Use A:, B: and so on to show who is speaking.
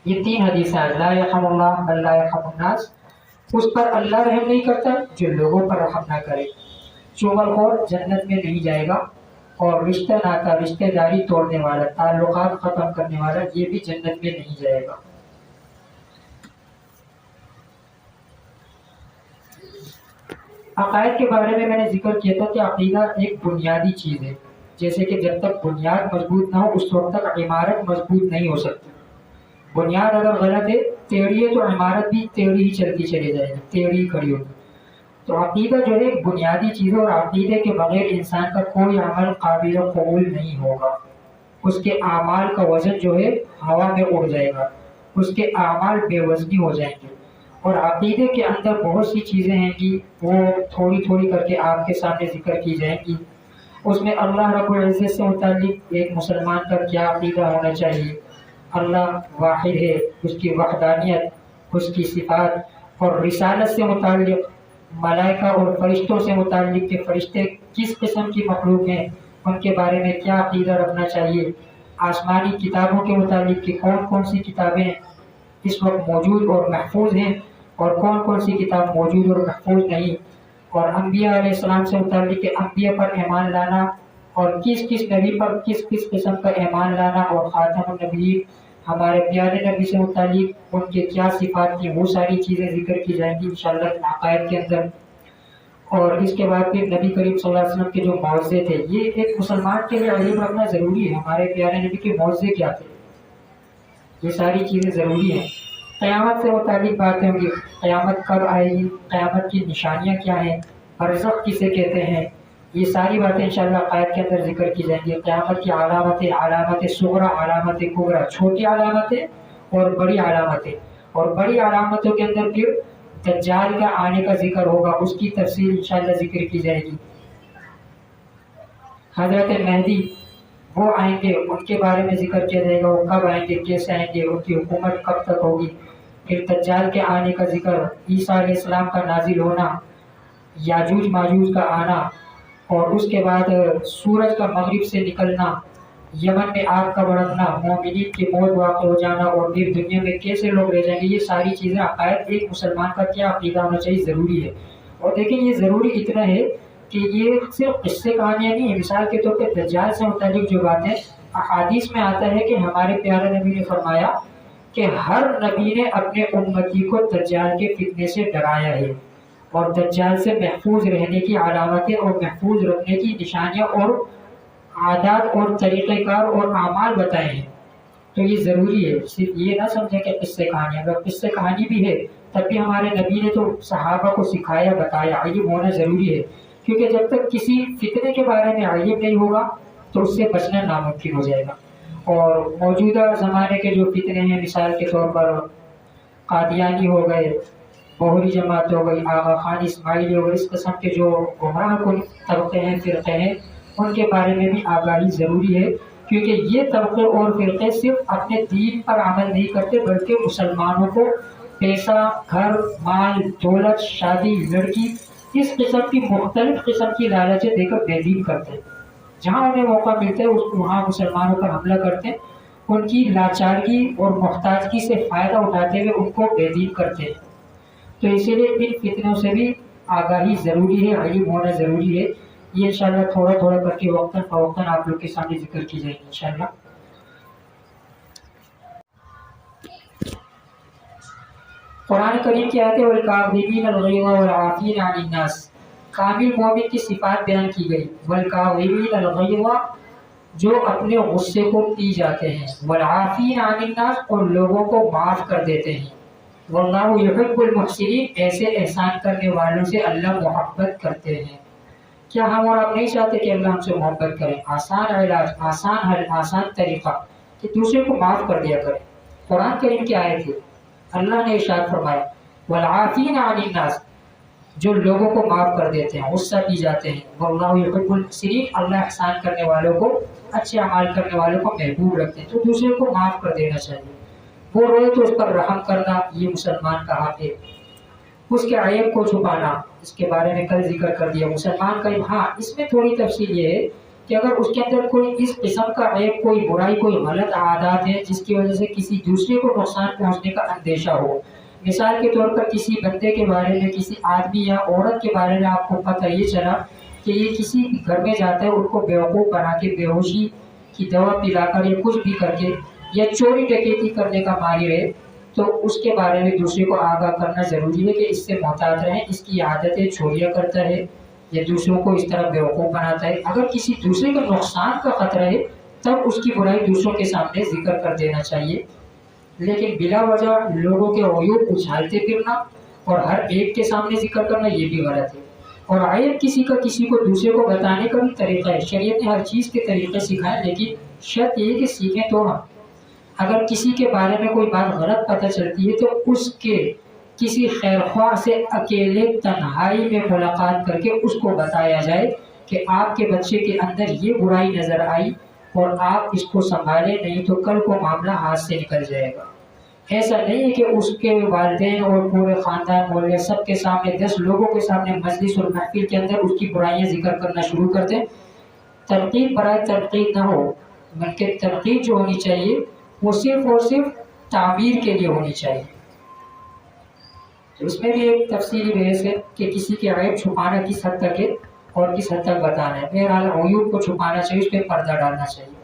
A: یہ 3 حدیثیں ہیں، لا یرحم اللہ من لا یرحم الناس، اس پر اللہ رحم نہیں کرتا جو لوگوں پر رحم نہ کرے، چغل خور جنت میں نہیں جائے گا، اور رشتہ ناتا رشتہ داری توڑنے والا، تعلقات ختم کرنے والا، یہ بھی جنت میں نہیں جائے گا۔ عقائد کے بارے میں نے ذکر کیا تھا کہ عقیدہ ایک بنیادی چیز ہے، جیسے کہ جب تک بنیاد مضبوط نہ ہو اس وقت تک عمارت مضبوط نہیں ہو سکتی۔ بنیاد اگر غلط ہے، ٹیڑھی ہے، تو عمارت بھی ٹیڑھی ہی چلتی چلی جائے گی، ٹیڑھی ہی کھڑی ہوگی۔ تو عقیدہ جو ہے ایک بنیادی چیز ہے، اور عقیدے کے بغیر انسان کا کوئی عمل قابل قبول نہیں ہوگا۔ اس کے اعمال کا وزن جو ہے ہوا میں اڑ جائے گا، اس کے اعمال بے وزنی ہو جائیں گے۔ اور عقیدے کے اندر بہت سی چیزیں ہیں کہ وہ تھوڑی تھوڑی کر کے آپ کے سامنے ذکر کی جائیں گی۔ اس میں اللہ رب العزت سے متعلق ایک مسلمان کا کیا عقیدہ ہونا چاہیے، اللہ واحد ہے، اس کی وحدانیت، اس کی صفات، اور رسالت سے متعلق ملائکہ اور فرشتوں سے متعلق کہ فرشتے کس قسم کی مخلوق ہیں، ان کے بارے میں کیا عقیدہ رکھنا چاہیے، آسمانی کتابوں کے متعلق کہ کون کون سی کتابیں اس وقت موجود اور محفوظ ہیں اور کون کون سی کتاب موجود اور محفوظ نہیں، اور انبیاء علیہ السلام سے متعلق کہ انبیاء پر ایمان لانا اور کس کس نبی پر کس کس قسم کا ایمان لانا، اور خاتم النبی ہمارے پیارے نبی سے متعلق ان کے کیا صفات تھی، وہ ساری چیزیں ذکر کی جائیں گی انشاءاللہ عقائد کے اندر۔ اور اس کے بعد پھر نبی کریم صلی اللہ علیہ وسلم کے جو معجزے تھے، یہ ایک مسلمان کے لیے علم رکھنا ضروری ہے، ہمارے پیارے نبی کے معجزے کیا تھے، یہ ساری چیزیں ضروری ہیں۔ قیامت سے متعلق باتیں ہوں گی، قیامت کب آئے گی، قیامت کی نشانیاں کیا ہیں، برزخ کسے کہتے ہیں، یہ ساری باتیں انشاءاللہ عقائد کے اندر ذکر کی جائیں گی۔ قیامت کی علامتیں، علامت صغریٰ، علامت کبریٰ، چھوٹی علامتیں اور بڑی علامتیں، اور بڑی علامتوں کے اندر پھر دجال کا آنے کا ذکر ہوگا، اس کی تفصیل انشاءاللہ ذکر کی جائے گی۔ حضرت مہدی وہ آئیں گے، ان کے بارے میں ذکر کیا جائے گا، وہ کب آئیں گے، کیسے آئیں گے، ان کی حکومت کب تک ہوگی۔ پھر دجال کے آنے کا ذکر، عیسیٰ علیہ السلام کا نازل ہونا، یاجوج ماجوج کا آنا، اور اس کے بعد سورج کا مغرب سے نکلنا، یمن میں آگ کا بھڑکنا، مومنین کی موت واقع ہو جانا، اور پھر دنیا میں کیسے لوگ رہ جائیں گے، یہ ساری چیزیں عقائد ایک مسلمان کا کیا عقیدہ ہونا چاہیے ضروری ہے۔ اور دیکھیں یہ ضروری اتنا ہے کہ یہ صرف قصے کہانیاں نہیں ہیں، مثال کے طور پہ دجال سے متعلق جو باتیں احادیث میں آتا ہے کہ ہمارے پیارے نبی نے فرمایا کہ ہر نبی نے اپنے امتی کو دجال کے فتنے سے ڈرایا ہے، اور دجال سے محفوظ رہنے کی علامتیں اور محفوظ رکھنے کی نشانیاں اور عادات اور طریقہ کار اور اعمال بتائے ہیں۔ تو یہ ضروری ہے، صرف یہ نہ سمجھیں کہ قصے کہانی، اگر قصے کہانی بھی ہے تب بھی ہمارے نبی نے تو صحابہ کو سکھایا، بتایا، علم ہونا ضروری ہے، کیونکہ جب تک کسی فتنے کے بارے میں علم نہیں ہوگا تو اس سے بچنا ناممکن ہو جائے گا۔ اور موجودہ زمانے کے جو فتنے ہیں، مثال کے طور پر قادیانی ہو گئے، بہری جماعت ہو گئی، آغا خان اسماعیلی ہو گئے، اس قسم کے جو گمراہ کن طبقے ہیں، فرقے ہیں، ان کے بارے میں بھی آگاہی ضروری ہے، کیونکہ یہ طبقے اور فرقے صرف اپنے دین پر عمل نہیں کرتے بلکہ مسلمانوں کو پیسہ، گھر، مال، دولت، شادی، لڑکی، اس قسم کی مختلف قسم کی لالچیں دے کر بے دین کرتے ہیں۔ جہاں انہیں موقع ملتا ہے وہاں مسلمانوں پر حملہ کرتے ہیں، ان کی لاچارگی اور محتاجگی سے فائدہ اٹھاتے ہوئے ان کو بے دین کرتے ہیں۔ تو اسی لیے ان فتنوں سے بھی آگاہی ضروری ہے، علم ہونا ضروری ہے۔ یہ انشاءاللہ تھوڑا تھوڑا کر کے وقتاً فوقتاً آپ لوگ کے سامنے ذکر کی جائے گی انشاءاللہ۔ قرآن کریم کی آیت ہے والکاظمین الغیظ والعافین عن الناس، کامل مومن کی صفات بیان کی گئی، والکاظمین الغیظ جو اپنے غصے کو پی جاتے ہیں، والعافین عن الناس اور لوگوں کو معاف کر دیتے ہیں، واللہ یحب المحسنین ایسے احسان کرنے والوں سے اللہ محبت کرتے ہیں۔ کیا ہم اور آپ نہیں چاہتے کہ اللہ ہم سے محبت کریں؟ آسان علاج، آسان حل، آسان طریقہ کہ دوسرے کو معاف کر دیا کریں۔ قرآن کریم کی آیت ہے، اللہ نے ارشاد فرمایا والعافین عن الناس جو لوگوں کو معاف کر دیتے ہیں، غصہ پی جاتے ہیں، واللہ یحب المحسنین اللہ احسان کرنے والوں کو، اچھے اعمال کرنے والوں کو محبوب رکھتے ہیں۔ تو دوسرے کو معاف کر دینا چاہیے، وہ روئے تو اس پر رحم کرنا یہ مسلمان کا حق ہے۔ اس کے عیب کو چھپانا، اس کے بارے میں کل ذکر کر دیا مسلمان کا۔ ہاں اس میں تھوڑی تفصیل یہ ہے کہ اگر اس کے اندر کوئی اس قسم کا عیب، کوئی برائی، کوئی غلط عادات ہے جس کی وجہ سے کسی دوسرے کو نقصان پہنچنے کا اندیشہ ہو. مثال کے طور پر کسی بندے کے بارے میں، کسی آدمی یا عورت کے بارے میں آپ کو پتہ یہ چلا کہ یہ کسی گھر میں جاتا ہے، ان کو بیوقوف بنا کے بے ہوشی کی دوا پلا کر یا کچھ بھی کر کے یا چوری ڈکیتی کرنے کا ماہر ہے، تو اس کے بارے میں دوسرے کو آگاہ کرنا ضروری ہے کہ اس سے محتاط رہیں، اس کی عادتیں چوریاں کرتا ہے یا دوسروں کو اس طرح بیوقوف بناتا ہے. اگر کسی دوسرے کا نقصان کا خطرہ ہے تب اس کی برائی دوسروں کے سامنے ذکر کر دینا چاہیے، لیکن بلا وجہ لوگوں کے عیوب اچھالتے پھرنا اور ہر ایک کے سامنے ذکر کرنا یہ بھی غلط ہے. اور عیب کسی کو دوسرے کو بتانے کا بھی طریقہ ہے. شریعت نے ہر چیز کے طریقے سکھائے، لیکن شرط یہ کہ سیکھیں تو ہم. اگر کسی کے بارے میں کوئی بات غلط پتہ چلتی ہے تو اس کے کسی خیر خواہ سے اکیلے تنہائی میں ملاقات کر کے اس کو بتایا جائے کہ آپ کے بچے کے اندر یہ برائی نظر آئی اور آپ اس کو سنبھالیں، نہیں تو کل کو معاملہ ہاتھ سے نکل جائے گا. ایسا نہیں ہے کہ اس کے والدین اور پورے خاندان محلے سب کے سامنے 10 لوگوں کے سامنے مجلس اور محفل کے اندر اس کی برائیاں ذکر کرنا شروع کر دیں. تنقید برائے تنقید نہ ہو، بلکہ تنقید جو ہونی چاہیے وہ صرف اور صرف تعمیر کے لیے ہونی چاہیے. اس میں بھی ایک تفصیلی بحث ہے کہ کسی کے عیب چھپانا کس حد تک ہے اور کس حد تک بتانا ہے. بہرحال عیوب کو چھپانا چاہیے، اس پہ پردہ ڈالنا چاہیے.